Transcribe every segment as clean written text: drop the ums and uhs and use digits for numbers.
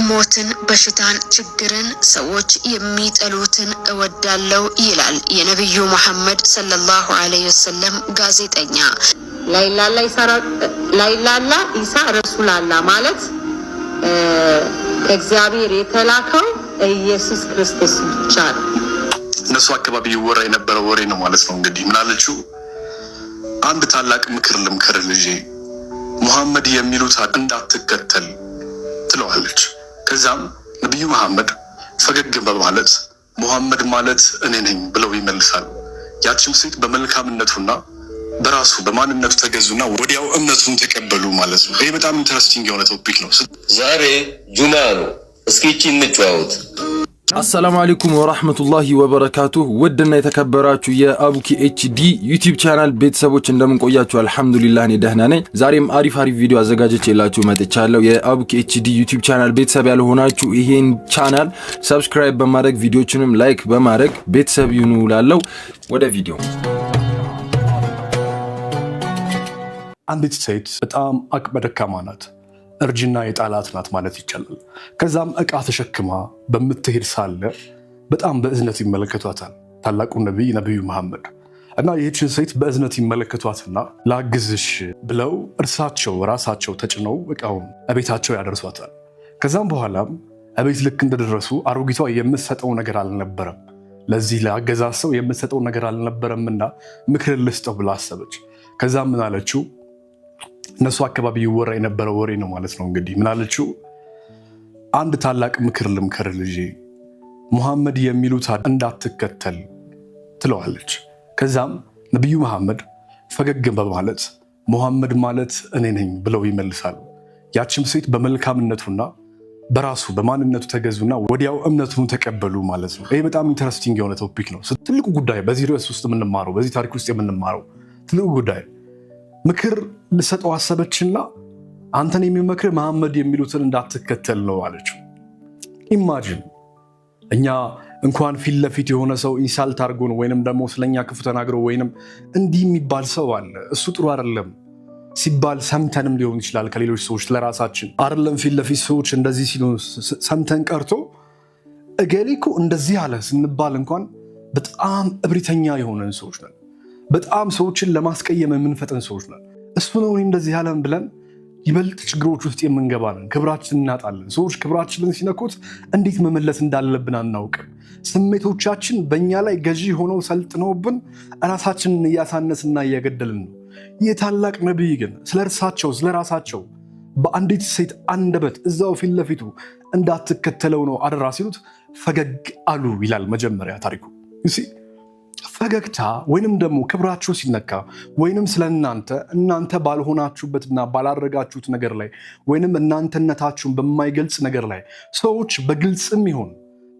ሞትን በሽታን ችግርን ሰዎች የሚጠሉትን እወዳለው ይላል የነብዩ መሐመድ ሰለላሁ ዐለይሂ ወሰለም ጋዜጠኛ። ላይላላ ኢሳ ረሱል አላህ ማለት እግዚአብሔር የተላከው ኢየሱስ ክርስቶስ ብቻ ነው። እነሱ አካባቢ ይወራ የነበረው ወሬ ነው ማለት ነው። እንግዲህ ምን አለችው? አንድ ታላቅ ምክር ልምከር ልጄ፣ ሙሐመድ የሚሉት እንዳትከተል ትለዋለች። ከዛም ነብዩ መሐመድ ፈገግ በማለት ሙሐመድ ማለት እኔ ነኝ ብለው ይመልሳሉ። ያቺም ሴት በመልካምነቱና በራሱ በማንነቱ ተገዙና ወዲያው እምነቱን ተቀበሉ ማለት ነው። ይሄ በጣም ኢንተረስቲንግ የሆነ ቶፒክ ነው። ዛሬ ጁማ ነው። እስኪ እንጫወት። አሰላሙ አለይኩም ወራህመቱላሂ ወበረካቱሁ። ውድና የተከበራችሁ የአቡኪ ኤችዲ ዩቲዩብ ቻናል ቤተሰቦች እንደምን ቆያችሁ? አልሐምዱሊላህ እኔ ደህና ነኝ። ዛሬም አሪፍ ቪዲዮ አዘጋጅቼላችሁ መጥቻለሁ። የአቡኪ ኤችዲ ዩቲዩብ ቻናል ቤተሰብ ያልሆናችሁ ይሄን ቻናል ሰብስክራይብ በማድረግ ቪዲዮችንም ላይክ በማድረግ ቤተሰብ ይሁኑ ላለው ወደ ቪዲዮ። አንዲት ሴት በጣም አቅመ ደካማ ናት። እርጅና የጣላት ናት ማለት ይቻላል። ከዛም እቃ ተሸክማ በምትሄድ ሳለ በጣም በእዝነት ይመለከቷታል ታላቁ ነብዩ መሐመድ እና ይህችን ሴት በእዝነት ይመለከቷትና ላግዝሽ ብለው እርሳቸው ራሳቸው ተጭነው እቃውን እቤታቸው ያደርሷታል። ከዛም በኋላም እቤት ልክ እንደደረሱ አሮጊቷ የምትሰጠው ነገር አልነበረም። ለዚህ ለአገዛዝ ሰው የምትሰጠው ነገር አልነበረምና ምክር ልስጠው ብላ አሰበች። ከዛም ምን አለችው? እነሱ አካባቢ ይወራ የነበረው ወሬ ነው ማለት ነው። እንግዲህ ምን አለችው? አንድ ታላቅ ምክር ልምከር ልጄ፣ ሙሐመድ የሚሉት እንዳትከተል ትለዋለች። ከዛም ነብዩ መሐመድ ፈገግ በማለት ሙሐመድ ማለት እኔ ነኝ ብለው ይመልሳሉ። ያቺም ሴት በመልካምነቱና በራሱ በማንነቱ ተገዙና ወዲያው እምነቱን ተቀበሉ ማለት ነው። ይሄ በጣም ኢንተረስቲንግ የሆነ ቶፒክ ነው። ትልቁ ጉዳይ በዚህ ርዕስ ውስጥ የምንማረው በዚህ ታሪክ ውስጥ የምንማረው ትልቁ ጉዳይ ምክር ልሰጠው አሰበችና አንተን የሚመክር መሐመድ የሚሉትን እንዳትከተል ነው አለችው። ኢማጂን እኛ እንኳን ፊት ለፊት የሆነ ሰው ኢንሳልት አድርጎን ወይንም ደግሞ ስለኛ ክፉ ተናግሮ ወይንም እንዲህ የሚባል ሰው አለ እሱ ጥሩ አይደለም ሲባል ሰምተንም ሊሆን ይችላል ከሌሎች ሰዎች ለራሳችን አይደለም ፊት ለፊት ሰዎች እንደዚህ ሲሉ ሰምተን ቀርቶ እገሌኮ እንደዚህ አለ ስንባል እንኳን በጣም እብሪተኛ የሆነን ሰዎች ነን። በጣም ሰዎችን ለማስቀየም የምንፈጠን ሰዎች ነን። እሱ ነው እንደዚህ ያለን ብለን ይበልጥ ችግሮች ውስጥ የምንገባ ነን። ክብራችንን እናጣለን። ሰዎች ክብራችንን ሲነኩት እንዴት መመለስ እንዳለብን አናውቅም። ስሜቶቻችን በእኛ ላይ ገዢ ሆነው ሰልጥነውብን ራሳችንን እያሳነስና እያገደልን ነው። ይህ ታላቅ ነቢይ ግን ስለ እርሳቸው ስለ ራሳቸው በአንዲት ሴት አንደበት እዛው ፊት ለፊቱ እንዳትከተለው ነው አደራ ሲሉት ፈገግ አሉ ይላል መጀመሪያ ታሪኩ። ፈገግታ ወይንም ደግሞ ክብራችሁ ሲነካ ወይንም እናንተ ባልሆናችሁበትና ባላረጋችሁት ነገር ላይ ወይንም እናንተነታችሁን በማይገልጽ ነገር ላይ ሰዎች በግልጽም ይሁን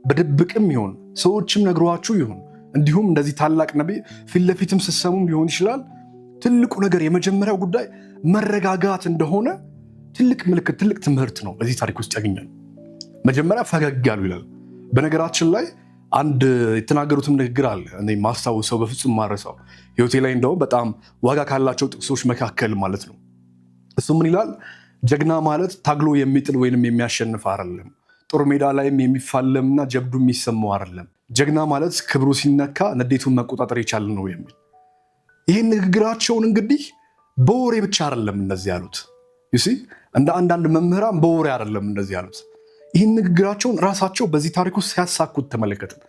በድብቅም ይሁን ሰዎችም ነግሯችሁ ይሁን እንዲሁም እንደዚህ ታላቅ ነቢይ ፊት ለፊትም ስትሰሙም ሊሆን ይችላል። ትልቁ ነገር የመጀመሪያው ጉዳይ መረጋጋት እንደሆነ ትልቅ ምልክት ትልቅ ትምህርት ነው በዚህ ታሪክ ውስጥ ያገኛል። መጀመሪያ ፈገግ ያሉ ይላል። በነገራችን ላይ አንድ የተናገሩትም ንግግር አለ እኔ ማስታወሰው በፍጹም ማረሳው ህይወቴ ላይ እንደውም በጣም ዋጋ ካላቸው ጥቅሶች መካከል ማለት ነው። እሱ ምን ይላል? ጀግና ማለት ታግሎ የሚጥል ወይንም የሚያሸንፍ አይደለም፣ ጦር ሜዳ ላይም የሚፋለምና ጀብዱ የሚሰማው አይደለም። ጀግና ማለት ክብሩ ሲነካ ንዴቱን መቆጣጠር የቻለ ነው የሚል ይህን ንግግራቸውን እንግዲህ በወሬ ብቻ አይደለም እንደዚህ ያሉት። እንደ አንዳንድ መምህራን በወሬ አይደለም እንደዚህ ያሉት። ይህን ንግግራቸውን ራሳቸው በዚህ ታሪክ ውስጥ ሲያሳኩት ተመለከትን።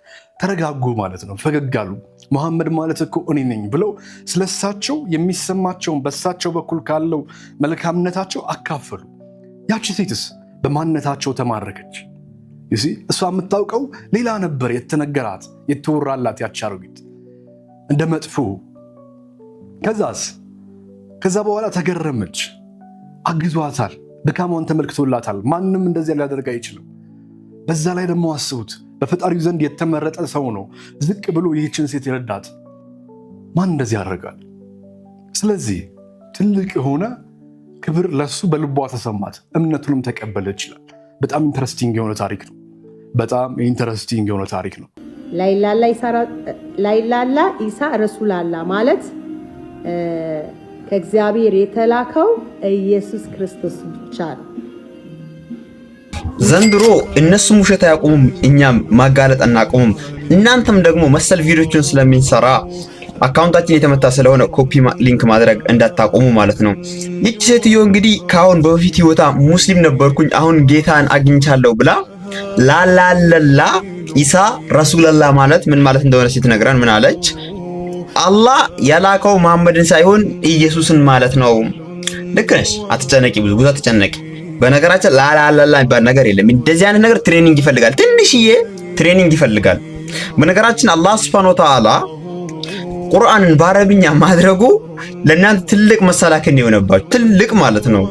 ተረጋጉ ማለት ነው። ፈገግ አሉ። መሐመድ ማለት እኮ እኔ ነኝ ብለው ስለሳቸው የሚሰማቸውን በሳቸው በኩል ካለው መልካምነታቸው አካፈሉ። ያቺ ሴትስ በማንነታቸው ተማረከች። እሷ የምታውቀው ሌላ ነበር የተነገራት የተወራላት ያቺ አሮጊት እንደ መጥፎ። ከዛ በኋላ ተገረመች። አግዟታል። ድካሟን ተመልክቶላታል። ማንም እንደዚህ ሊያደርግ አይችልም። በዛ ላይ ደግሞ አስቡት በፈጣሪው ዘንድ የተመረጠ ሰው ነው ዝቅ ብሎ ይህችን ሴት ይረዳት። ማን እንደዚህ ያደርጋል? ስለዚህ ትልቅ የሆነ ክብር ለሱ በልቧ ተሰማት፣ እምነቱንም ተቀበለ ይችላል። በጣም ኢንተረስቲንግ የሆነ ታሪክ ነው። በጣም ኢንተረስቲንግ የሆነ ታሪክ ነው። ላይላላ ኢሳ ረሱል አላህ ማለት ከእግዚአብሔር የተላከው ኢየሱስ ክርስቶስ ብቻ ነው። ዘንድሮ እነሱም ውሸት አያቆሙም፣ እኛም ማጋለጥ አናቆሙም። እናንተም ደግሞ መሰል ቪዲዮችን ስለሚንሰራ አካውንታችን የተመታ ስለሆነ ኮፒ ሊንክ ማድረግ እንዳታቆሙ ማለት ነው። ይቺ ሴትዮ እንግዲህ ከአሁን በፊት ህይወታ ሙስሊም ነበርኩኝ አሁን ጌታን አግኝቻለሁ ብላ ላላለላ ኢሳ ረሱላላህ ማለት ምን ማለት እንደሆነ ስትነግረን ምን አለች? አላህ ያላከው መሐመድን ሳይሆን ኢየሱስን ማለት ነው። ልክ ነሽ፣ አትጨነቂ፣ ብዙ አትጨነቂ። በነገራችን ላላላላ የሚባል ነገር የለም። እንደዚህ አይነት ነገር ትሬኒንግ ይፈልጋል፣ ትንሽዬ ትሬኒንግ ይፈልጋል። በነገራችን አላህ ሱብሓነሁ ወተዓላ ቁርአንን በአረብኛ ማድረጉ ለእናንተ ትልቅ መሰላከን የሆነባችሁ ትልቅ ማለት ነው።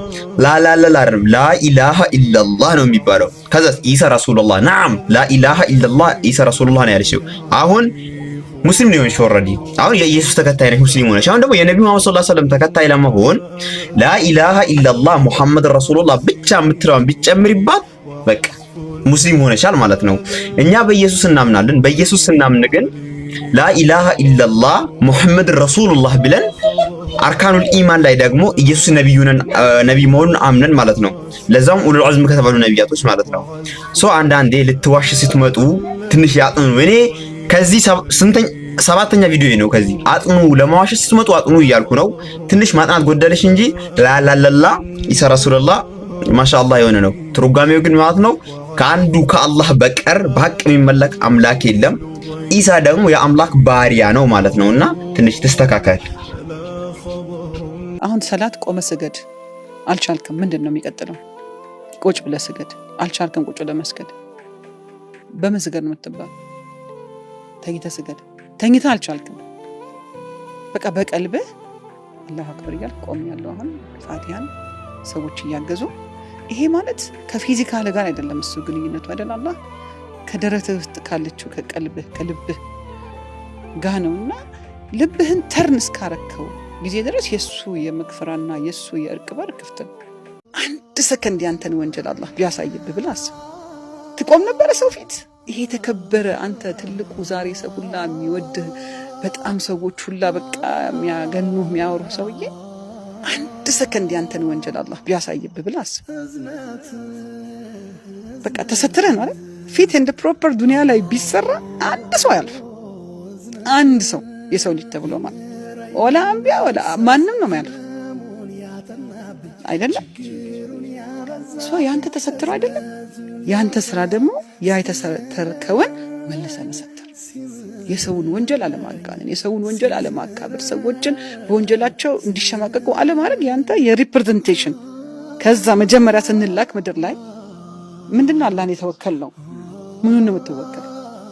ላላላላ ላኢላሃ ኢላላህ ነው የሚባለው። ከዛ ኢሳ ረሱሉላህ ናም ላኢላሃ ኢላላህ ኢሳ ረሱሉላህ ነው ያለችው። አሁን ሙስሊም ነው የሆንሽ ኦልሬዲ። አሁን የኢየሱስ ተከታይ ነሽ፣ ሙስሊም ሆነሽ። አሁን ደግሞ የነብዩ መሐመድ ሰለላሁ ዐለይሂ ወሰለም ተከታይ ለመሆን ላኢላሃ ኢላላህ ሙሐመድ ረሱሉላህ ብቻ የምትለውን ቢጨምሪባት በቃ ሙስሊም ሆነሻል ማለት ነው። እኛ በኢየሱስ እናምናለን። በኢየሱስ ስናምን ግን ላኢላሃ ኢላላህ ሙሐመድ ረሱሉላህ ብለን አርካኑል ኢማን ላይ ደግሞ ኢየሱስ ነብይ መሆኑን አምነን ማለት ነው። ለዛም ኡሉል ዐዝም ከተባሉ ነብያቶች ማለት ነው። አንዳንዴ ልትዋሽ ስትመጡ ትንሽ ያጥኑ። እኔ ከዚህ ሰባተኛ ቪዲዮ ነው። ከዚህ አጥኑ፣ ለማዋሸት ስትመጡ አጥኑ እያልኩ ነው። ትንሽ ማጥናት ጎደለሽ እንጂ ላላላላ ኢሳ ረሱሉላህ ማሻአላህ የሆነ ነው። ትርጓሜው ግን ማለት ነው ከአንዱ ከአላህ በቀር በሐቅ የሚመለክ አምላክ የለም። ኢሳ ደግሞ የአምላክ ባሪያ ነው ማለት ነውና ትንሽ ተስተካከል። አሁን ሰላት ቆመ ስገድ አልቻልክም፣ ምንድን ነው የሚቀጥለው? ቁጭ ብለህ ስገድ አልቻልክም፣ ቁጭ ብለህ መስገድ። በምን ስገድ ነው የምትባል? ተኝተህ ስገድ፣ ተኝተህ አልቻልክም፣ በቃ በቀልብህ አላሁ አክበር እያልክ ቆም ያለው አሁን ፋቲሃን ሰዎች እያገዙ። ይሄ ማለት ከፊዚካል ጋር አይደለም፣ እሱ ግንኙነቱ አይደል አላህ ከደረትህ ውስጥ ካለችው ከቀልብህ ከልብህ ጋር ነውና ልብህን ተርን እስካረከው ጊዜ ድረስ የሱ የመግፈራና የሱ የእርቅ በር ክፍት ነው። አንድ ሰከንድ ያንተን ወንጀል አላህ ቢያሳይብህ ብለህ አስብ። ትቆም ነበረ ሰው ፊት? ይሄ ተከበረ አንተ ትልቁ ዛሬ ሰው ሁላ የሚወድህ በጣም ሰዎች ሁላ በቃ የሚያገኑህ የሚያወሩህ ሰውዬ አንድ ሰከንድ ያንተን ወንጀል አላህ ቢያሳይብህ ብለህ አስብ። በቃ ተሰትረህ ነው አይደል? ፊት እንደ ፕሮፐር ዱንያ ላይ ቢሰራ አንድ ሰው ያልፍ፣ አንድ ሰው የሰው ልጅ ተብሎ ማለት ወላ አንቢያ ወላ ማንም ነው ያልፍ አይደለም። ያንተ ተሰትሮ አይደለም። ያንተ ስራ ደግሞ ያ የተሰተርከውን መልሰህ መሰተር፣ የሰውን ወንጀል አለማጋነን፣ የሰውን ወንጀል አለማካበር፣ ሰዎችን በወንጀላቸው እንዲሸማቀቁ አለማድረግ ያንተ የሪፕሬዘንቴሽን። ከዛ መጀመሪያ ስንላክ ምድር ላይ ምንድነው አላህን የተወከል ነው። ምኑን ነው የምትወከል?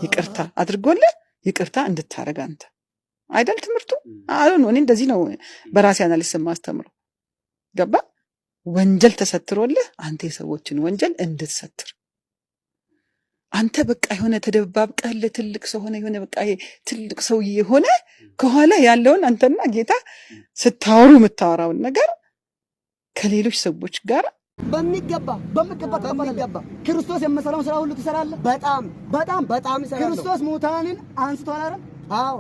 ይቅርታ አድርጎልህ ይቅርታ እንድታረግ አንተ አይደል ትምህርቱ? አሁን እኔ እንደዚህ ነው በራሴ አናሊሲስ ማስተምረው። ገባ? ወንጀል ተሰትሮልህ አንተ የሰዎችን ወንጀል እንድትሰትር አንተ በቃ የሆነ ተደባብቀህ ትልቅ ሰው ሆነ የሆነ በቃ ትልቅ ሰው የሆነ ከኋላ ያለውን አንተና ጌታ ስታወሩ የምታወራውን ነገር ከሌሎች ሰዎች ጋር በሚገባ ክርስቶስ የመሰለውን ስራ ሁሉ ትሰራለህ። በጣም ይሰራል። ክርስቶስ ሙታንን አንስቷል አይደል? አዎ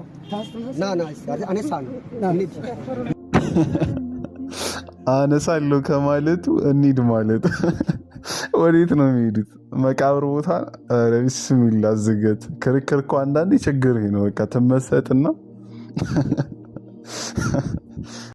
አነሳለሁ ከማለቱ እንሂድ ማለት ወዴት ነው የሚሄዱት? መቃብር ቦታ? ኧረ ቢስሚላ ዝገት። ክርክር እኮ አንዳንዴ ችግር ነው። በቃ ትመሰጥና